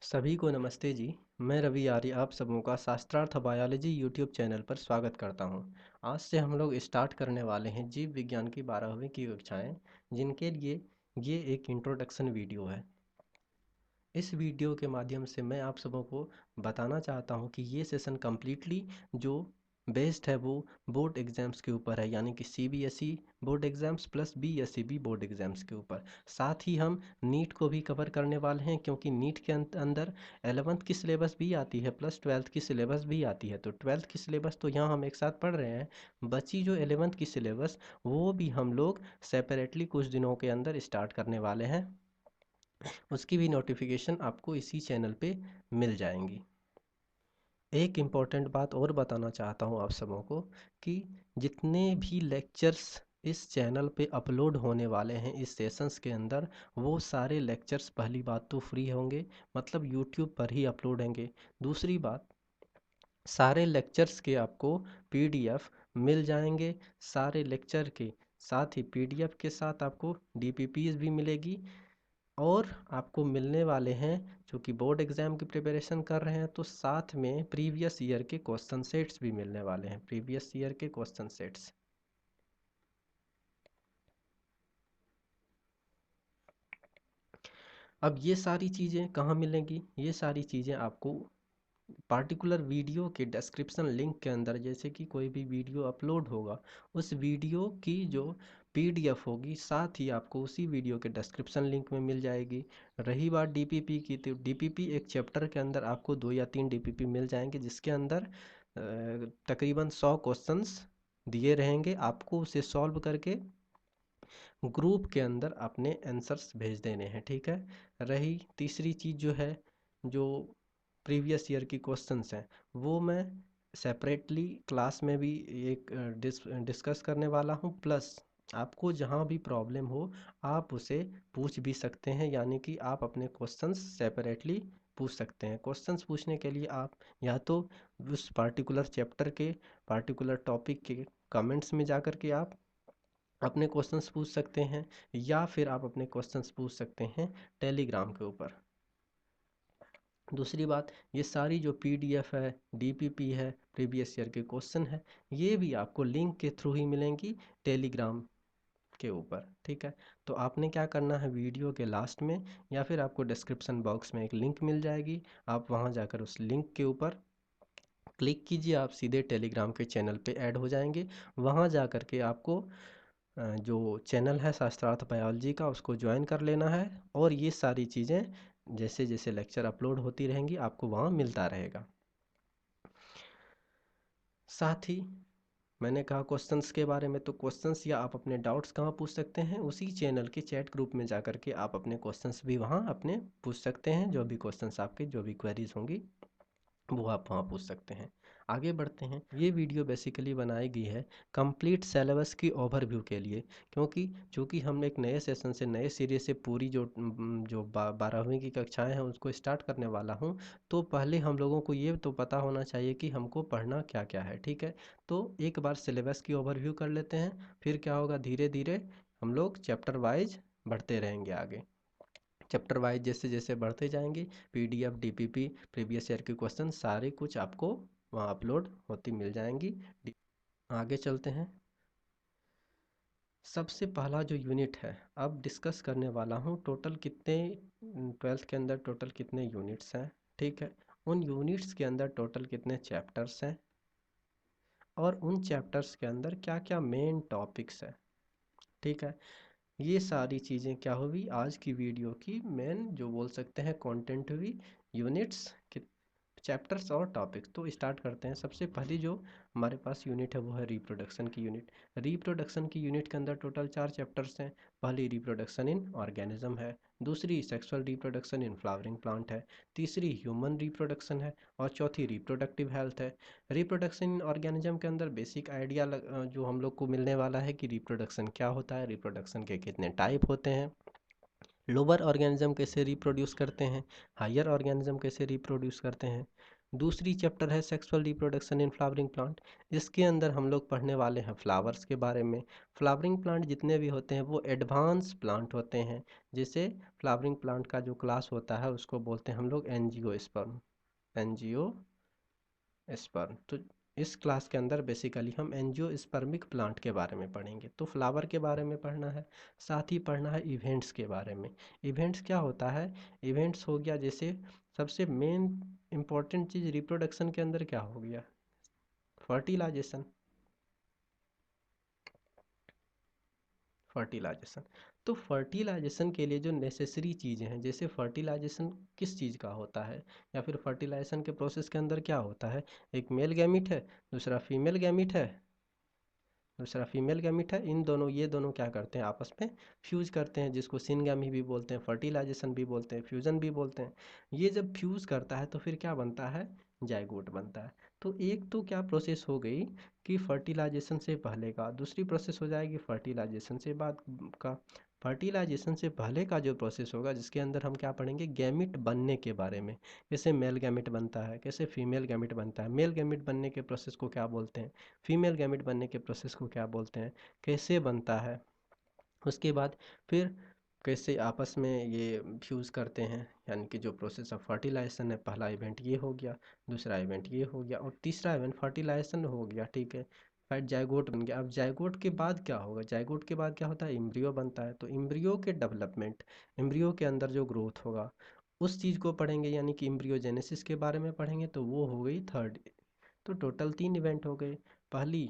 सभी को नमस्ते जी। मैं रवि आर्य आप सबों का शास्त्रार्थ बायोलॉजी यूट्यूब चैनल पर स्वागत करता हूं। आज से हम लोग स्टार्ट करने वाले हैं जीव विज्ञान की 12वीं की कक्षाएं, जिनके लिए ये एक इंट्रोडक्शन वीडियो है। इस वीडियो के माध्यम से मैं आप सबों को बताना चाहता हूं कि ये सेशन कम्प्लीटली जो बेस्ड है वो बोर्ड एग्ज़ाम्स के ऊपर है, यानी कि CBSE board exams plus BSEB board exams के ऊपर। साथ ही हम नीट को भी कवर करने वाले हैं, क्योंकि नीट के अंदर 11th की सिलेबस भी आती है प्लस 12th की सिलेबस भी आती है। तो 12th की सिलेबस तो यहाँ हम एक साथ पढ़ रहे हैं, बची जो 11th की सिलेबस वो भी हम लोग सेपरेटली कुछ दिनों के अंदर स्टार्ट करने वाले हैं। उसकी भी नोटिफिकेशन आपको इसी चैनल पे मिल जाएंगी। एक इम्पॉर्टेंट बात और बताना चाहता हूँ आप सबों को कि जितने भी लेक्चर्स इस चैनल पे अपलोड होने वाले हैं इस सेशंस के अंदर, वो सारे लेक्चर्स पहली बात तो फ्री होंगे, मतलब यूट्यूब पर ही अपलोड होंगे। दूसरी बात, सारे लेक्चर्स के आपको पीडीएफ मिल जाएंगे। सारे लेक्चर के साथ ही पीडीएफ के साथ आपको डीपीपीज भी मिलेगी, और आपको मिलने वाले हैं, जो कि बोर्ड एग्ज़ाम की प्रिपरेशन कर रहे हैं तो साथ में प्रीवियस ईयर के क्वेश्चन सेट्स भी मिलने वाले हैं, प्रीवियस ईयर के क्वेश्चन सेट्स। अब ये सारी चीज़ें कहाँ मिलेंगी? ये सारी चीज़ें आपको पार्टिकुलर वीडियो के डिस्क्रिप्शन लिंक के अंदर, जैसे कि कोई भी वीडियो अपलोड होगा उस वीडियो की जो पीडीएफ होगी साथ ही आपको उसी वीडियो के डिस्क्रिप्शन लिंक में मिल जाएगी। रही बात डीपीपी की, तो डीपीपी एक चैप्टर के अंदर आपको 2 या 3 डीपीपी मिल जाएंगे, जिसके अंदर तकरीबन 100 क्वेश्चंस दिए रहेंगे। आपको उसे सॉल्व करके ग्रुप के अंदर अपने आंसर्स भेज देने हैं, ठीक है। रही तीसरी चीज़ जो है, जो प्रीवियस ईयर की क्वेश्चंस हैं, वो मैं सेपरेटली क्लास में भी एक डिस्कस करने वाला हूँ। प्लस आपको जहाँ भी प्रॉब्लम हो आप उसे पूछ भी सकते हैं, यानी कि आप अपने क्वेश्चंस सेपरेटली पूछ सकते हैं। क्वेश्चंस पूछने के लिए आप या तो उस पार्टिकुलर चैप्टर के पार्टिकुलर टॉपिक के कमेंट्स में जा कर के आप अपने क्वेश्चंस पूछ सकते हैं, या फिर आप अपने क्वेश्चंस पूछ सकते हैं टेलीग्राम के ऊपर। दूसरी बात, ये सारी जो पीडीएफ है, डीपीपी है, प्रीवियस ईयर के क्वेश्चन है, ये भी आपको लिंक के थ्रू ही मिलेंगी टेलीग्राम के ऊपर, ठीक है। तो आपने क्या करना है, वीडियो के लास्ट में या फिर आपको डिस्क्रिप्शन बॉक्स में एक लिंक मिल जाएगी, आप वहाँ जाकर उस लिंक के ऊपर क्लिक कीजिए, आप सीधे टेलीग्राम के चैनल पे ऐड हो जाएंगे। वहाँ जा कर के आपको जो चैनल है शास्त्रार्थ बायोलॉजी का, उसको ज्वाइन कर लेना है, और ये सारी चीज़ें जैसे जैसे लेक्चर अपलोड होती रहेंगी आपको वहाँ मिलता रहेगा। साथ ही मैंने कहा क्वेश्चंस के बारे में, तो क्वेश्चंस या आप अपने डाउट्स कहाँ पूछ सकते हैं, उसी चैनल के चैट ग्रुप में जा कर के आप अपने क्वेश्चंस भी वहाँ अपने पूछ सकते हैं। जो भी क्वेश्चंस आपके, जो भी क्वेरीज होंगी वो आप वहाँ पूछ सकते हैं। आगे बढ़ते हैं। ये वीडियो बेसिकली बनाई गई है कंप्लीट सिलेबस की ओवरव्यू के लिए, क्योंकि चूँकि हम एक नए सेशन से, नए सीरीज से पूरी जो 12वीं की कक्षाएं हैं उसको स्टार्ट करने वाला हूँ, तो पहले हम लोगों को ये तो पता होना चाहिए कि हमको पढ़ना क्या क्या है, ठीक है। तो एक बार सिलेबस की ओवरव्यू कर लेते हैं, फिर क्या होगा, धीरे धीरे हम लोग चैप्टर वाइज बढ़ते रहेंगे आगे। चैप्टर वाइज जैसे जैसे बढ़ते जाएंगे, पीडीएफ, डीपीपी, प्रीवियस ईयर के क्वेश्चन सारे कुछ आपको वहाँ अपलोड होती मिल जाएंगी। आगे चलते हैं। सबसे पहला जो यूनिट है अब डिस्कस करने वाला हूँ, टोटल कितने 12th के अंदर टोटल कितने यूनिट्स हैं, ठीक है। उन यूनिट्स के अंदर टोटल कितने चैप्टर्स हैं, और उन चैप्टर्स के अंदर क्या क्या मेन टॉपिक्स हैं, ठीक है। ये सारी चीज़ें क्या हुई, आज की वीडियो की मेन जो बोल सकते हैं कंटेंट हुई, यूनिट्स, चैप्टर्स और टॉपिक्स। तो स्टार्ट करते हैं। सबसे पहली जो हमारे पास यूनिट है वो है रिप्रोडक्शन की यूनिट। रिप्रोडक्शन की यूनिट के अंदर टोटल 4 चैप्टर्स हैं। पहली रिप्रोडक्शन इन ऑर्गेनिज्म है, दूसरी sexual reproduction in flowering plant है, तीसरी ह्यूमन रिप्रोडक्शन है, और चौथी रिप्रोडक्टिव हेल्थ है। रिप्रोडक्शन इन ऑर्गेनिज्म के अंदर बेसिक आइडिया जो हम लोग को मिलने वाला है कि रिप्रोडक्शन क्या होता है, रिप्रोडक्शन के कितने टाइप होते हैं, लोअर ऑर्गेनिज्म कैसे रिप्रोड्यूस करते हैं, हायर ऑर्गेनिज्म कैसे रिप्रोड्यूस करते हैं, दूसरी चैप्टर है sexual reproduction in flowering plant. इसके अंदर हम लोग पढ़ने वाले हैं फ्लावर्स के बारे में। फ्लावरिंग प्लांट जितने भी होते हैं वो एडवांस प्लांट होते हैं। जैसे फ्लावरिंग प्लांट का जो क्लास होता है उसको बोलते हैं हम लोग एंजियोस्पर्म। एंजियोस्पर्म। तो इस क्लास के अंदर बेसिकली हम एंजियोस्पर्मिक प्लांट के बारे में पढ़ेंगे। तो फ्लावर के बारे में पढ़ना है, साथ ही पढ़ना है इवेंट्स के बारे में। इवेंट्स क्या होता है? इवेंट्स हो गया जैसे सबसे मेन इंपॉर्टेंट चीज़ रिप्रोडक्शन के अंदर क्या हो गया? फर्टिलाइजेशन। फर्टिलाइजेशन। तो फर्टिलाइजेशन के लिए जो नेसेसरी चीज़ें हैं, जैसे फर्टिलाइजेशन किस चीज़ का होता है, या फिर फर्टिलाइजेशन के प्रोसेस के अंदर क्या होता है? एक मेल गैमीट है, दूसरा फीमेल गैमीट है, दूसरा फीमेल गैमीट है। इन दोनों, ये दोनों क्या करते हैं? आपस में फ्यूज करते हैं, जिसको सिनगैमी भी बोलते हैं, फर्टिलाइजेशन भी बोलते हैं, फ्यूजन भी बोलते हैं। ये जब फ्यूज करता है तो फिर क्या बनता है? जाइगोट बनता है। तो एक तो क्या प्रोसेस हो गई कि फर्टिलाइजेशन से पहले का, दूसरी प्रोसेस हो जाएगी फर्टिलाइजेशन से बाद का। फर्टिलाइजेशन से पहले का जो प्रोसेस होगा, जिसके अंदर हम क्या पढ़ेंगे? गैमिट बनने के बारे में। कैसे मेल गैमिट बनता है, कैसे फीमेल गैमिट बनता है, मेल गैमिट बनने के प्रोसेस को क्या बोलते हैं, फीमेल गैमिट बनने के प्रोसेस को क्या बोलते हैं, कैसे बनता है। उसके बाद फिर कैसे आपस में ये फ्यूज़ करते हैं, यानी कि जो प्रोसेस ऑफ फर्टिलाइजेशन है, पहला इवेंट ये हो गया, दूसरा इवेंट ये हो गया, और तीसरा इवेंट फर्टिलाइजेशन हो गया, ठीक है। फिर जाइगोट बन गया। अब जाइगोट के बाद क्या होगा? जाइगोट के बाद क्या होता है? एम्ब्रियो बनता है। तो एम्ब्रियो के डेवलपमेंट, एम्ब्रियो के अंदर जो ग्रोथ होगा उस चीज़ को पढ़ेंगे, यानी कि एम्ब्रियोजेनेसिस के बारे में पढ़ेंगे। तो वो हो गई थर्ड। तो टोटल 3 इवेंट हो गए। पहली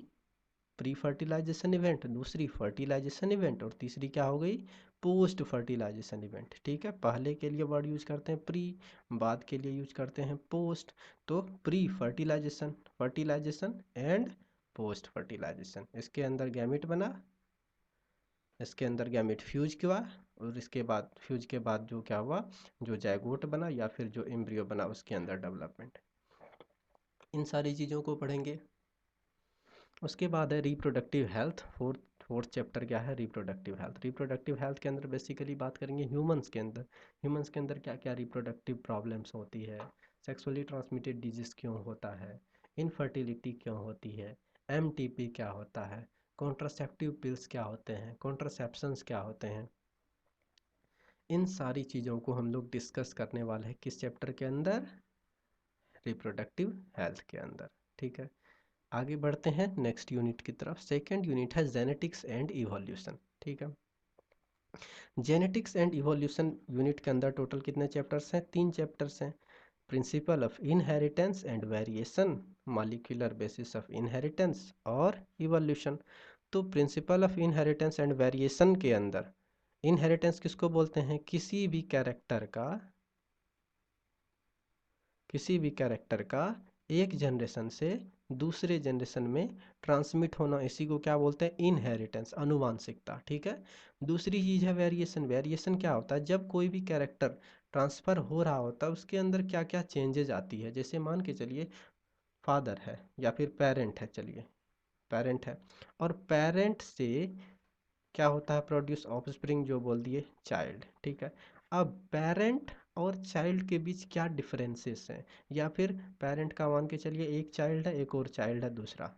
प्री फर्टिलाइजेशन इवेंट, दूसरी फर्टिलाइजेशन इवेंट, और तीसरी क्या हो गई? Post fertilisation event. ठीक है, पहले के लिए वर्ड यूज करते हैं प्री, बाद के लिए यूज करते हैं पोस्ट। तो pre fertilisation, fertilisation and post fertilisation. इसके अंदर गैमिट बना, इसके अंदर गैमिट फ्यूज हुआ, और इसके बाद फ्यूज के बाद जो क्या हुआ, जो जाइगोट बना या फिर जो एम्ब्रियो बना, उसके अंदर डेवलपमेंट। इन सारी चीज़ों को पढ़ेंगे। उसके बाद है रिप्रोडक्टिव हेल्थ। फोर्थ चैप्टर क्या है? Reproductive health. रिप्रोडक्टिव हेल्थ के अंदर बेसिकली बात करेंगे ह्यूमंस के अंदर। ह्यूमंस के अंदर क्या क्या रिप्रोडक्टिव प्रॉब्लम्स होती है, सेक्सुअली ट्रांसमिटेड डिजीज़ क्यों होता है, इनफर्टिलिटी क्यों होती है, एमटीपी क्या होता है, कॉन्ट्रासेप्टिव पिल्स क्या होते हैं, कॉन्ट्रासेप्शंस क्या होते हैं। इन सारी चीज़ों को हम लोग डिस्कस करने वाले हैं किस चैप्टर के अंदर? रिप्रोडक्टिव हेल्थ के अंदर। ठीक है, आगे बढ़ते हैं नेक्स्ट यूनिट की तरफ। सेकंड यूनिट है जेनेटिक्स एंड इवोल्यूशन। ठीक है, जेनेटिक्स एंड इवोल्यूशन यूनिट के अंदर टोटल कितने चैप्टर्स हैं? 3 चैप्टर्स हैं। Principle of inheritance and variation, molecular basis of inheritance, और इवोल्यूशन। तो principle of inheritance and variation के अंदर इनहेरिटेंस किसको बोलते हैं? किसी भी कैरेक्टर का एक जनरेशन से दूसरे जनरेशन में ट्रांसमिट होना, इसी को क्या बोलते हैं? इनहेरिटेंस, अनुवांशिकता। ठीक है, दूसरी चीज़ है वेरिएशन। वेरिएशन क्या होता है? जब कोई भी कैरेक्टर ट्रांसफ़र हो रहा होता है उसके अंदर क्या क्या चेंजेज आती है। जैसे मान के चलिए फादर है या फिर पेरेंट है, चलिए पेरेंट है, और पेरेंट से क्या होता है? प्रोड्यूस ऑफस्प्रिंग, जो बोल दिए चाइल्ड। ठीक है, अब पेरेंट और चाइल्ड के बीच क्या डिफरेंसेस हैं, या फिर पेरेंट का मान के चलिए एक चाइल्ड है, एक और चाइल्ड है, दूसरा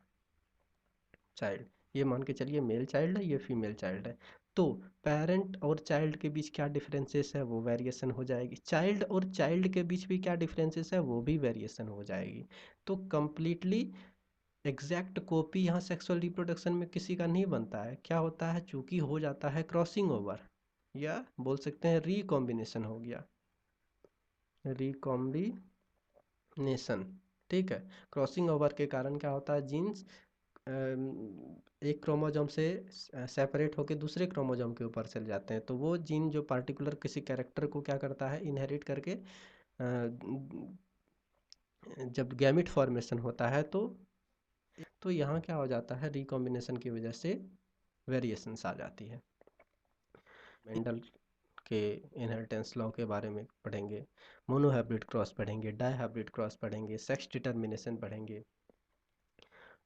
चाइल्ड, ये मान के चलिए मेल चाइल्ड है, ये फीमेल चाइल्ड है। तो पेरेंट और चाइल्ड के बीच क्या डिफरेंसेस है, वो वेरिएशन हो जाएगी। चाइल्ड और चाइल्ड के बीच भी क्या डिफरेंसेस है, वो भी वेरिएशन हो जाएगी। तो कंप्लीटली एग्जैक्ट कॉपी यहाँ सेक्सुअल रिप्रोडक्शन में किसी का नहीं बनता है। क्या होता है? चूंकि हो जाता है क्रॉसिंग ओवर, या बोल सकते हैं रिकॉम्बिनेशन हो गया, रिकॉम्बिनेशन। ठीक है, क्रॉसिंग ओवर के कारण क्या होता है? जीन्स एक क्रोमोजोम से सेपरेट होकर दूसरे क्रोमोजोम के ऊपर चले जाते हैं। तो वो जीन जो पार्टिकुलर किसी कैरेक्टर को क्या करता है? इनहेरिट करके जब गैमिट फॉर्मेशन होता है तो यहाँ क्या हो जाता है? रिकॉम्बिनेशन की वजह से वेरिएशंस आ जाती है। मेंडल के इनहेरिटेंस लॉ के बारे में पढ़ेंगे, मोनोहाइब्रिड क्रॉस पढ़ेंगे, डाईहाइब्रिड क्रॉस पढ़ेंगे, सेक्स डिटर्मिनेशन पढ़ेंगे,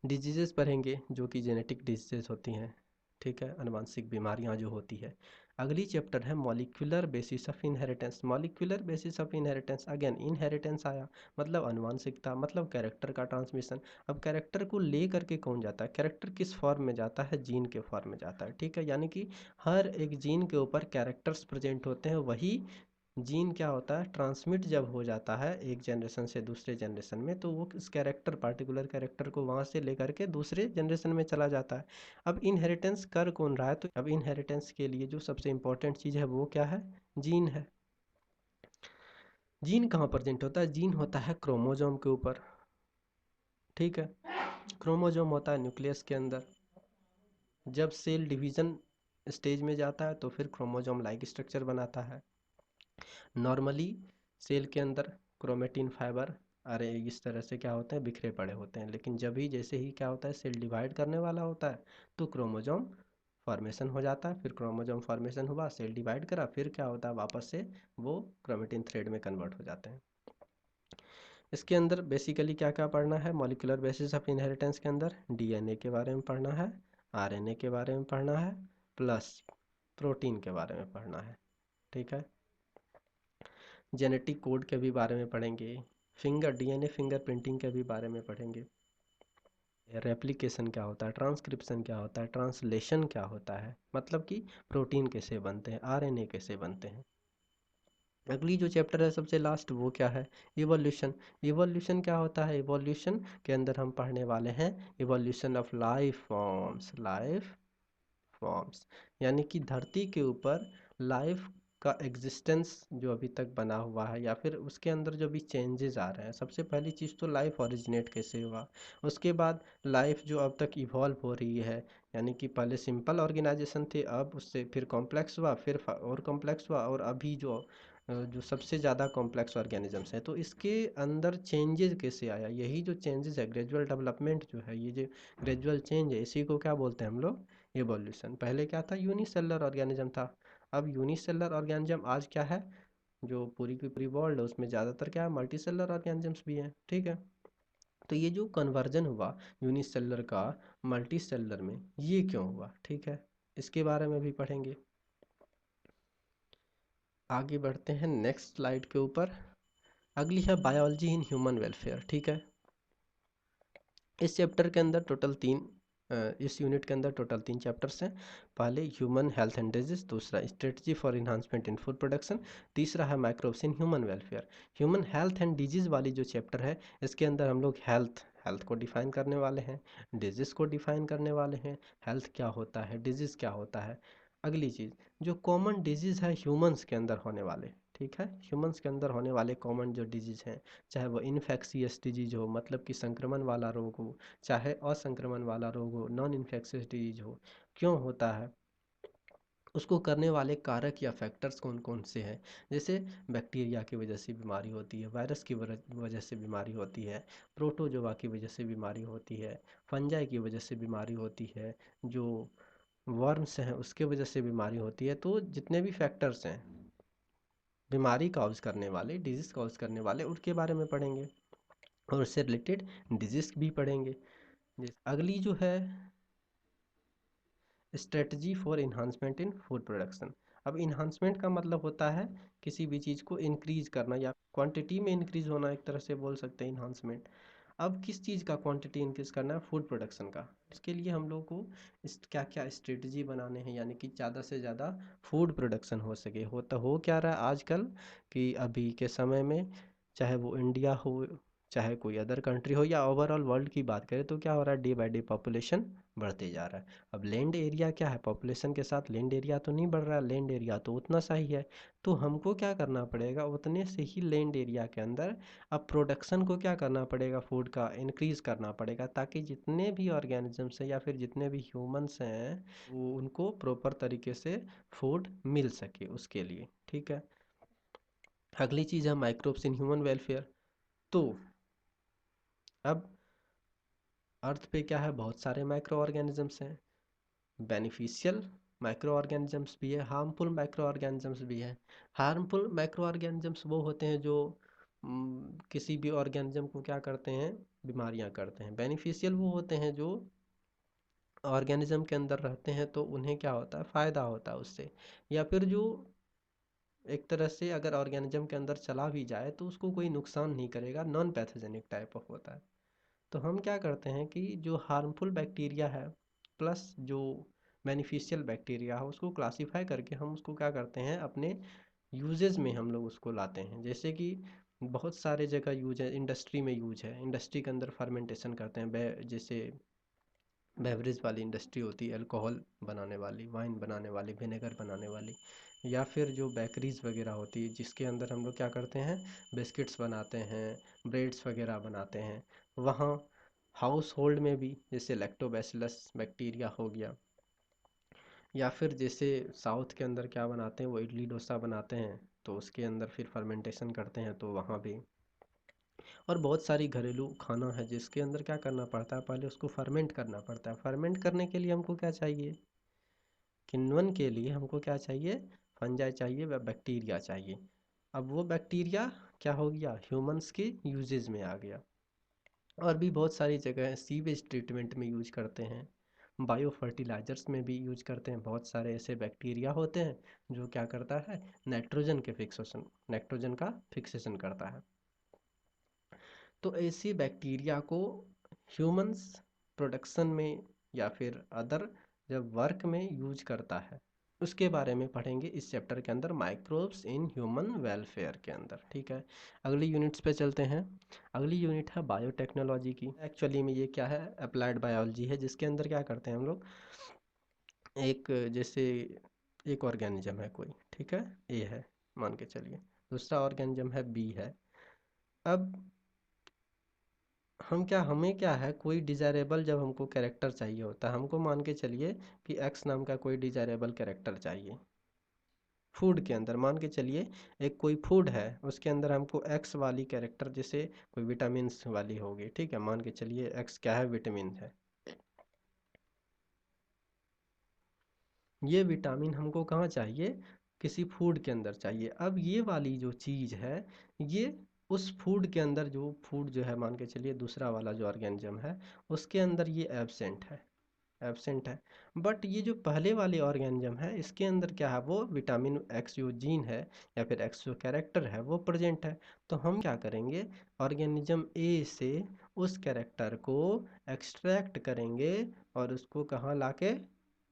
डिजीजेस पढ़ेंगे जो कि जेनेटिक डिजीजेस होती हैं। ठीक है, आनुवांशिक बीमारियां जो होती है, अगली चैप्टर है molecular basis of inheritance. Molecular basis of inheritance, again inheritance आया मतलब अनुवांशिकता, मतलब कैरेक्टर का ट्रांसमिशन। अब कैरेक्टर को ले करके कौन जाता है, कैरेक्टर किस फॉर्म में जाता है, जीन के फॉर्म में जाता है, ठीक है। यानी कि हर एक जीन के ऊपर कैरेक्टर्स प्रेजेंट होते हैं, वही जीन क्या होता है, ट्रांसमिट जब हो जाता है एक जनरेशन से दूसरे जनरेशन में, तो वो इस कैरेक्टर, पार्टिकुलर कैरेक्टर को वहाँ से लेकर के दूसरे जनरेशन में चला जाता है। अब इनहेरिटेंस कर कौन रहा है, तो अब इनहेरिटेंस के लिए जो सबसे इंपॉर्टेंट चीज़ है वो क्या है, जीन है। जीन कहाँ प्रेजेंट होता है, जीन होता है क्रोमोजोम के ऊपर, ठीक है। क्रोमोजोम होता है न्यूक्लियस के अंदर। जब सेल डिवीजन स्टेज में जाता है तो फिर क्रोमोजोम लाइक स्ट्रक्चर बनाता है। नॉर्मली सेल के अंदर क्रोमेटिन फाइबर अरे इस तरह से क्या होते हैं, बिखरे पड़े होते हैं, लेकिन जब ही जैसे ही क्या होता है, सेल डिवाइड करने वाला होता है तो क्रोमोजोम फॉर्मेशन हो जाता है। फिर क्रोमोजोम फॉर्मेशन हुआ, सेल डिवाइड करा, फिर क्या होता है, वापस से वो क्रोमेटिन थ्रेड में कन्वर्ट हो जाते हैं। इसके अंदर बेसिकली क्या क्या पढ़ना है, मॉलिक्यूलर बेसिस ऑफ इनहेरिटेंस के अंदर डीएनए के बारे में पढ़ना है, आरएनए के बारे में पढ़ना है, प्लस प्रोटीन के बारे में पढ़ना है, ठीक है। जेनेटिक कोड के भी बारे में पढ़ेंगे, डीएनए फिंगरप्रिंटिंग के भी बारे में पढ़ेंगे, रेप्लिकेशन क्या होता है, ट्रांसक्रिप्शन क्या होता है, ट्रांसलेशन क्या होता है, मतलब कि प्रोटीन कैसे बनते हैं, आरएनए कैसे बनते हैं। अगली जो चैप्टर है सबसे लास्ट वो क्या है, इवोल्यूशन। इवोल्यूशन क्या होता है, इवोल्यूशन के अंदर हम पढ़ने वाले हैं evolution of life forms. Life forms यानी कि धरती के ऊपर लाइफ का एग्जिस्टेंस जो अभी तक बना हुआ है, या फिर उसके अंदर जो भी चेंजेस आ रहे हैं। सबसे पहली चीज़ तो लाइफ ओरिजिनेट कैसे हुआ, उसके बाद लाइफ जो अब तक इवॉल्व हो रही है, यानी कि पहले सिंपल ऑर्गेनाइजेशन थे, अब उससे फिर कॉम्प्लेक्स हुआ, फिर और कॉम्प्लेक्स हुआ, और अभी जो सबसे ज़्यादा कॉम्प्लेक्स ऑर्गेनिजम्स हैं, तो इसके अंदर चेंजेस कैसे आया, यही जो चेंजेस है, ग्रेजुअल डेवलपमेंट जो है, ये जो ग्रेजुअल चेंज है, इसी को क्या बोलते हैं हम लोग, इवोल्यूशन। पहले क्या था, यूनिसेलुलर ऑर्गेनिज्म था। अब यूनिसेलुलर ऑर्गेनिज्म आज क्या है, जो पूरी की पूरी वर्ल्ड है उसमें ज़्यादातर क्या है, मल्टीसेलुलर ऑर्गेनिजम्स भी हैं, ठीक है। तो ये जो कन्वर्जन हुआ यूनिसेलुलर का मल्टीसेलुलर में, ये क्यों हुआ, ठीक है, इसके बारे में भी पढ़ेंगे। आगे बढ़ते हैं नेक्स्ट स्लाइड के ऊपर। अगली है बायोलॉजी इन ह्यूमन वेलफेयर, ठीक है। इस चैप्टर के अंदर टोटल इस यूनिट के अंदर टोटल 3 चैप्टर्स हैं। पहले ह्यूमन हेल्थ एंड डिजीज, दूसरा strategy for enhancement in food production, तीसरा है microbes in human welfare. Human health and disease वाली जो चैप्टर है, इसके अंदर हम लोग हेल्थ को डिफाइन करने वाले हैं, डिजीज़ को डिफाइन करने वाले हैं, हेल्थ क्या होता है, डिजीज़ क्या होता है। अगली चीज़, जो कॉमन डिजीज़ है ह्यूमंस के अंदर होने वाले, ठीक है, ह्यूमंस के अंदर होने वाले कॉमन जो डिजीज़ हैं, चाहे वो इन्फेक्शियस डिजीज हो, मतलब कि संक्रमण वाला रोग हो, चाहे असंक्रमण वाला रोग हो, नॉन इन्फेक्शियस डिजीज हो, क्यों होता है, उसको करने वाले कारक या फैक्टर्स कौन कौन से हैं। जैसे बैक्टीरिया की वजह से बीमारी होती है, वायरस की वजह से बीमारी होती है, प्रोटोजोआ की वजह से बीमारी होती है, फंजाई की वजह से बीमारी होती है, जो वर्म्स हैं उसके वजह से बीमारी होती है। तो जितने भी फैक्टर्स हैं बीमारी कॉज करने वाले, डिजीज़ कॉज करने वाले, उनके बारे में पढ़ेंगे, और उससे रिलेटेड डिजीज़ भी पढ़ेंगे। अगली जो है strategy for enhancement in food production. अब इन्हांसमेंट का मतलब होता है किसी भी चीज़ को इंक्रीज करना, या क्वांटिटी में इंक्रीज होना, एक तरह से बोल सकते हैं इन्हांसमेंट। अब किस चीज़ का क्वांटिटी इंक्रीज करना है, फूड प्रोडक्शन का। इसके लिए हम लोग को क्या क्या स्ट्रेटजी बनाने हैं, यानी कि ज़्यादा से ज़्यादा फूड प्रोडक्शन हो सके। हो क्या रहा है आजकल, कि अभी के समय में, चाहे वो इंडिया हो, चाहे कोई अदर कंट्री हो, या ओवरऑल वर्ल्ड की बात करें, तो क्या हो रहा है, डे बाय डे पॉपुलेशन बढ़ते जा रहा है। अब लैंड एरिया क्या है, पॉपुलेशन के साथ लैंड एरिया तो नहीं बढ़ रहा है, लैंड एरिया तो उतना सा ही है। तो हमको क्या करना पड़ेगा, उतने से ही लैंड एरिया के अंदर अब प्रोडक्शन को क्या करना पड़ेगा, फूड का इंक्रीज करना पड़ेगा, ताकि जितने भी ऑर्गेनिजम्स हैं या फिर जितने भी ह्यूमंस हैं, वो उनको प्रॉपर तरीके से फूड मिल सके उसके लिए, ठीक है। अगली चीज़ है माइक्रोब्स इन ह्यूमन वेलफेयर। तो अब अर्थ पे क्या है, बहुत सारे माइक्रो ऑर्गेनिजम्स हैं, बेनिफिशियल माइक्रो ऑर्गेनिजम्स भी है, हार्मफुल माइक्रो ऑर्गेनिजम्स भी है। हार्मफुल माइक्रो ऑर्गेनिजम्स वो होते हैं जो किसी भी ऑर्गेनिज्म को क्या करते हैं, बीमारियां करते हैं। बेनिफिशियल वो होते हैं जो ऑर्गेनिज्म के अंदर रहते हैं तो उन्हें क्या होता है, फ़ायदा होता है उससे। या फिर जो एक तरह से अगर ऑर्गेनिज्म के अंदर चला भी जाए तो उसको कोई नुकसान नहीं करेगा, नॉन पैथोजेनिक टाइप ऑफ होता है। तो हम क्या करते हैं कि जो हार्मफुल बैक्टीरिया है प्लस जो बेनिफिशियल बैक्टीरिया है उसको क्लासीफाई करके हम उसको क्या करते हैं, अपने यूजेस में हम लोग उसको लाते हैं। जैसे कि बहुत सारे जगह यूज है, इंडस्ट्री में यूज है, इंडस्ट्री के अंदर फर्मेंटेशन करते हैं, जैसे बेवरेज वाली इंडस्ट्री होती है, अल्कोहल बनाने वाली, वाइन बनाने वाली, विनेगर बनाने वाली, या फिर जो बेकरीज वगैरह होती है जिसके अंदर हम लोग क्या करते हैं, बिस्किट्स बनाते हैं, ब्रेड्स वगैरह बनाते हैं। वहाँ हाउस होल्ड में भी जैसे लैक्टोबैसिलस बैक्टीरिया हो गया, या फिर जैसे साउथ के अंदर क्या बनाते हैं, वो इडली डोसा बनाते हैं तो उसके अंदर फिर फर्मेंटेशन करते हैं तो वहाँ भी। और बहुत सारी घरेलू खाना है जिसके अंदर क्या करना पड़ता है, पहले उसको फर्मेंट करना पड़ता है। फर्मेंट करने के लिए हमको क्या चाहिए, किण्वन के लिए हमको क्या चाहिए, फंजाई चाहिए व बैक्टीरिया चाहिए। अब वो बैक्टीरिया क्या हो गया, ह्यूमंस के यूजेज में आ गया। और भी बहुत सारी जगह है, सीवेज ट्रीटमेंट में यूज करते हैं, बायो फर्टिलाइजर्स में भी यूज करते हैं। बहुत सारे ऐसे बैक्टीरिया होते हैं जो क्या करता है, नाइट्रोजन का फिक्सेशन करता है। तो ऐसी बैक्टीरिया को ह्यूमंस प्रोडक्शन में या फिर अदर जब वर्क में यूज करता है, उसके बारे में पढ़ेंगे इस चैप्टर के अंदर, माइक्रोब्स इन ह्यूमन वेलफेयर के अंदर। ठीक है, अगली यूनिट्स पे चलते हैं। अगली यूनिट है बायोटेक्नोलॉजी की। एक्चुअली में ये क्या है, अप्लाइड बायोलॉजी है, जिसके अंदर क्या करते हैं हम लोग, एक जैसे एक ऑर्गेनिज्म है कोई, ठीक है, ए है मान के चलिए, दूसरा ऑर्गेनिज्म है बी है। अब हमें क्या है, कोई डिज़ायरेबल जब हमको कैरेक्टर चाहिए होता है, हमको मान के चलिए कि एक्स नाम का कोई डिज़ायरेबल कैरेक्टर चाहिए फूड के अंदर। मान के चलिए एक कोई फूड है, उसके अंदर हमको एक्स वाली कैरेक्टर, जैसे कोई विटामिन वाली होगी, ठीक है, मान के चलिए एक्स क्या है, विटामिन है। ये विटामिन हमको कहाँ चाहिए, किसी फूड के अंदर चाहिए। अब ये वाली जो चीज़ है, ये उस फूड के अंदर, जो फूड जो है मान के चलिए दूसरा वाला जो ऑर्गेनिज्म है उसके अंदर ये एब्सेंट है। बट ये जो पहले वाले ऑर्गेनिज्म है इसके अंदर क्या है, वो विटामिन एक्स जो जीन है या फिर एक्स जो कैरेक्टर है वो प्रेजेंट है। तो हम क्या करेंगे, ऑर्गेनिज्म ए से उस कैरेक्टर को एक्सट्रैक्ट करेंगे और उसको कहाँ लाके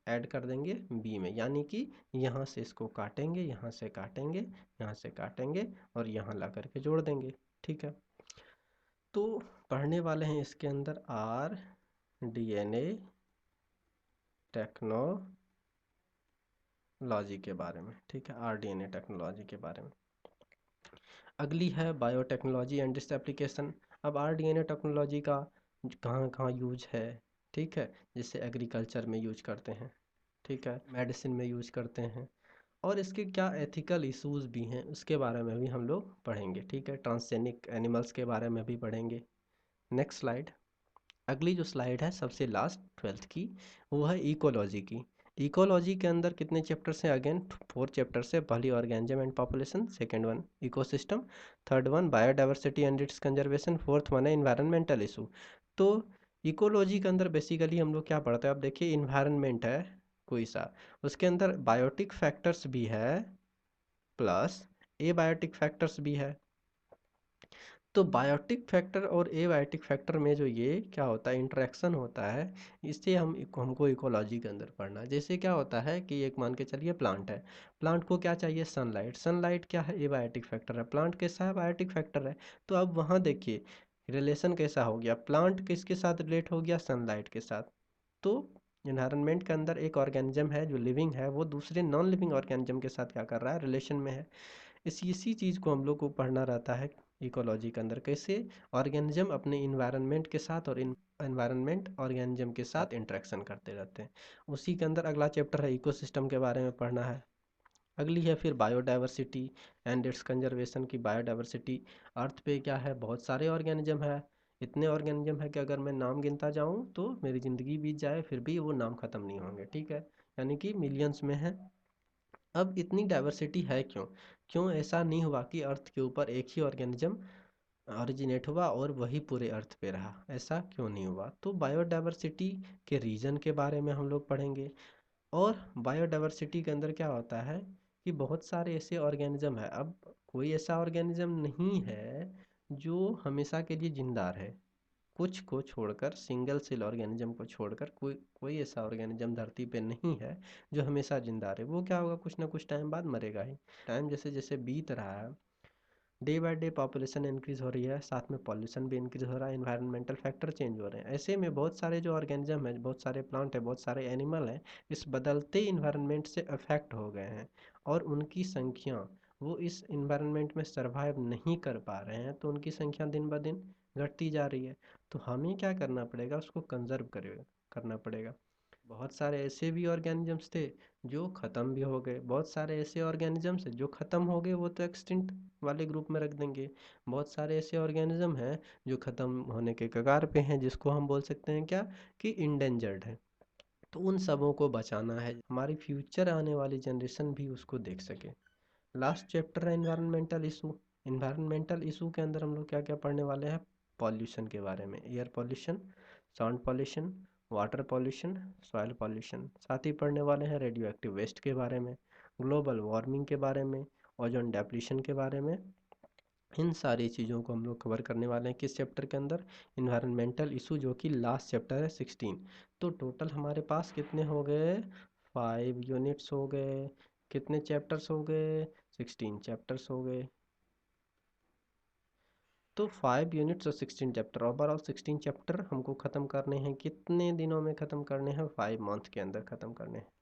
ऐड कर देंगे, बी में। यानी कि यहाँ से इसको काटेंगे, यहाँ से काटेंगे, यहाँ से काटेंगे और यहाँ ला करके जोड़ देंगे। ठीक है, तो पढ़ने वाले हैं इसके अंदर आर डीएनए टेक्नोलॉजी के बारे में। ठीक है, आरडीएनए टेक्नोलॉजी के बारे में। अगली है बायोटेक्नोलॉजी एंड इट्स एप्लीकेशन। अब आरडीएनए टेक्नोलॉजी का कहाँ कहाँ यूज है, ठीक है, जैसे एग्रीकल्चर में यूज करते हैं, ठीक है, मेडिसिन में यूज करते हैं, और इसके क्या एथिकल इश्यूज भी हैं उसके बारे में भी हम लोग पढ़ेंगे। ठीक है, ट्रांसजेनिक एनिमल्स के बारे में भी पढ़ेंगे। Next slide. अगली जो स्लाइड है सबसे लास्ट 12th की, वो है इकोलॉजी की। इकोलॉजी के अंदर कितने चैप्टर्स हैं, अगेन 4 चैप्टर्स है। पहली organism and population, second one ecosystem, third one biodiversity and it's conservation, fourth one है इन्वायरमेंटल इशू। तो इकोलॉजी के अंदर बेसिकली हम लोग क्या पढ़ते हैं, अब देखिए इन्वायरमेंट है कोई सा, उसके अंदर बायोटिक फैक्टर्स भी है प्लस एबायोटिक फैक्टर्स भी है। तो बायोटिक फैक्टर और एबायोटिक फैक्टर में जो ये क्या होता है, इंटरेक्शन होता है, इससे हमको इकोलॉजी के अंदर पढ़ना है। जैसे क्या होता है कि एक मान के चलिए प्लांट है, प्लांट को क्या चाहिए, सनलाइट। सनलाइट क्या है, एबायोटिक फैक्टर है, प्लांट कैसा है, बायोटिक फैक्टर है। तो अब वहाँ देखिए रिलेशन कैसा हो गया, प्लांट किसके साथ रिलेट हो गया, सनलाइट के साथ। तो इन्वायरमेंट के अंदर एक ऑर्गेनिज्म है जो लिविंग है, वो दूसरे नॉन लिविंग ऑर्गेनिज्म के साथ क्या कर रहा है, रिलेशन में है। इसी चीज़ को हम लोग को पढ़ना रहता है इकोलॉजी के अंदर, कैसे ऑर्गेनिज्म अपने इन्वायरमेंट के साथ और इन्वायरमेंट ऑर्गेनिज्म के साथ इंटरेक्शन करते रहते हैं। उसी के अंदर अगला चैप्टर है इकोसिस्टम के बारे में पढ़ना है। अगली है फिर बायोडाइवर्सिटी एंड इट्स कंजर्वेशन की। बायोडाइवर्सिटी, अर्थ पे क्या है, बहुत सारे ऑर्गेनिज्म है, इतने ऑर्गेनिज्म है कि अगर मैं नाम गिनता जाऊँ तो मेरी ज़िंदगी बीत जाए फिर भी वो नाम ख़त्म नहीं होंगे। ठीक है, यानी कि मिलियंस में है। अब इतनी डाइवर्सिटी है क्यों, क्यों ऐसा नहीं हुआ कि अर्थ के ऊपर एक ही ऑर्गेनिज्म ऑरिजिनेट हुआ और वही पूरे अर्थ पे रहा। ऐसा क्यों नहीं हुआ? तो बायोडाइवर्सिटी के रीज़न के बारे में हम लोग पढ़ेंगे। और बायोडाइवर्सिटी के अंदर क्या होता है कि बहुत सारे ऐसे ऑर्गेनिज्म है। अब कोई ऐसा ऑर्गेनिज्म नहीं है जो हमेशा के लिए जिंदा रहे। कुछ को छोड़कर, सिंगल सेल ऑर्गेनिज्म को छोड़कर कोई कोई ऐसा ऑर्गेनिज्म धरती पे नहीं है जो हमेशा जिंदा रहे। वो क्या होगा, कुछ ना कुछ टाइम बाद मरेगा ही। टाइम जैसे जैसे बीत रहा है, day by day population increase हो रही है, साथ में पॉल्यूशन भी इंक्रीज हो रहा है, इन्वायरमेंटल फैक्टर चेंज हो रहे हैं। ऐसे में बहुत सारे जो ऑर्गेनिज्म है, बहुत सारे प्लांट है, बहुत सारे एनिमल हैं, इस बदलते इन्वायरमेंट से अफेक्ट हो गए हैं और उनकी संख्या, वो इस इन्वायरमेंट में सरवाइव नहीं कर पा रहे हैं, तो उनकी संख्या दिन ब दिन घटती जा रही है। तो हमें क्या करना पड़ेगा, उसको कंजर्व करना पड़ेगा। बहुत सारे ऐसे भी ऑर्गेनिजम्स थे जो ख़त्म भी हो गए। बहुत सारे ऐसे ऑर्गेनिजम्स हैं जो ख़त्म हो गए, वो तो एक्सटिंक्ट वाले ग्रुप में रख देंगे। बहुत सारे ऐसे ऑर्गेनिज्म हैं जो ख़त्म होने के कगार पे हैं, जिसको हम बोल सकते हैं क्या, कि इंडेंजर्ड है। तो उन सबों को बचाना है, हमारी फ्यूचर आने वाली जनरेशन भी उसको देख सके। लास्ट चैप्टर है इन्वायरमेंटल इशू। इन्वायरमेंटल इशू के अंदर हम लोग क्या क्या पढ़ने वाले हैं, पॉल्यूशन के बारे में, air pollution, sound pollution, water pollution, soil pollution. साथ ही पढ़ने वाले हैं रेडियो एक्टिव वेस्ट के बारे में, ग्लोबल वार्मिंग के बारे में, ओजोन डेप्लीशन के बारे में। इन सारी चीज़ों को हम लोग कवर करने वाले हैं किस चैप्टर के अंदर, इन्वायरमेंटल इशू, जो कि लास्ट चैप्टर है 16। तो टोटल हमारे पास कितने हो गए, 5 यूनिट्स हो गए। कितने चैप्टर्स हो गए, 16 चैप्टर्स हो गए। तो 5 यूनिट्स और 16 चैप्टर, ओवरऑल 16 चैप्टर हमको ख़त्म करने हैं। कितने दिनों में ख़त्म करने हैं, 5 मंथ के अंदर ख़त्म करने हैं।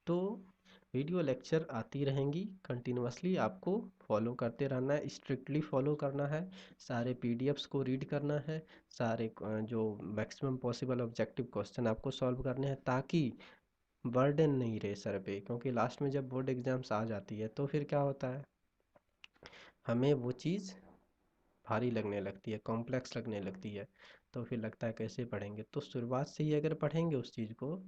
तो वीडियो लेक्चर आती रहेंगी कंटिन्यूसली, आपको फॉलो करते रहना है, स्ट्रिक्टली फॉलो करना है। सारे पीडीएफ्स को रीड करना है, सारे जो मैक्सिमम पॉसिबल ऑब्जेक्टिव क्वेश्चन आपको सॉल्व करने हैं, ताकि बर्डन नहीं रहे सर पे। क्योंकि लास्ट में जब बोर्ड एग्ज़ाम्स आ जाती है तो फिर क्या होता है, हमें वो चीज़ भारी लगने लगती है, कॉम्प्लेक्स लगने लगती है। तो फिर लगता है कैसे पढ़ेंगे। तो शुरुआत से ही अगर पढ़ेंगे उस चीज़ को,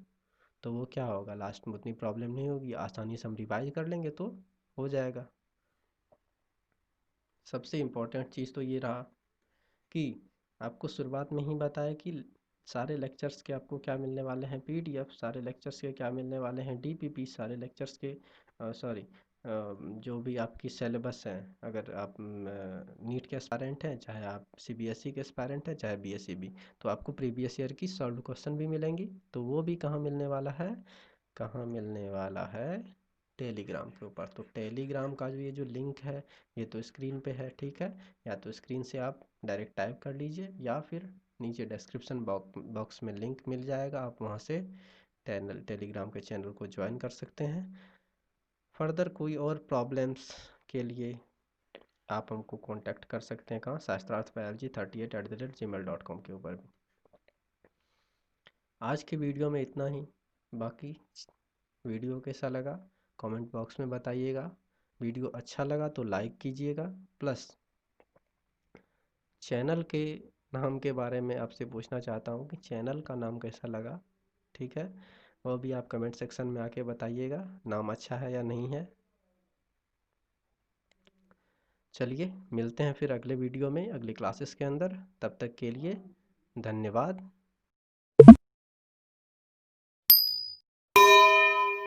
तो वो क्या होगा, लास्ट में उतनी प्रॉब्लम नहीं होगी, आसानी से हम रिवाइज कर लेंगे तो हो जाएगा। सबसे इम्पोर्टेंट चीज़ तो ये रहा कि आपको शुरुआत में ही बताया कि सारे लेक्चर्स के आपको क्या मिलने वाले हैं, पीडीएफ, सारे लेक्चर्स के क्या मिलने वाले हैं, डीपीपी, सारे लेक्चर्स के सॉरी जो भी आपकी सिलेबस है। अगर आप नीट के एस्पायरेंट हैं, चाहे आप सीबीएसई के एस्पायरेंट हैं, चाहे बीएसईबी, तो आपको प्रीवियस ईयर की सॉल्व क्वेश्चन भी मिलेंगी। तो वो भी कहाँ मिलने वाला है, कहाँ मिलने वाला है, टेलीग्राम के ऊपर। तो टेलीग्राम का जो ये जो लिंक है, ये तो स्क्रीन पे है, ठीक है। या तो स्क्रीन से आप डायरेक्ट टाइप कर लीजिए, या फिर नीचे डिस्क्रिप्शन बॉक्स में लिंक मिल जाएगा, आप वहाँ से टेलीग्राम के चैनल को ज्वाइन कर सकते हैं। फर्दर कोई और प्रॉब्लम्स के लिए आप हमको कांटेक्ट कर सकते हैं, कहाँ, shastraarthbiology38@gmail.com के ऊपर भी। आज की वीडियो में इतना ही। बाकी वीडियो कैसा लगा कमेंट बॉक्स में बताइएगा। वीडियो अच्छा लगा तो लाइक कीजिएगा। प्लस चैनल के नाम के बारे में आपसे पूछना चाहता हूँ कि चैनल का नाम कैसा लगा, ठीक है। वो भी आप कमेंट सेक्शन में आके बताइएगा, नाम अच्छा है या नहीं है। चलिए मिलते हैं फिर अगले वीडियो में, अगली क्लासेस के अंदर। तब तक के लिए धन्यवाद।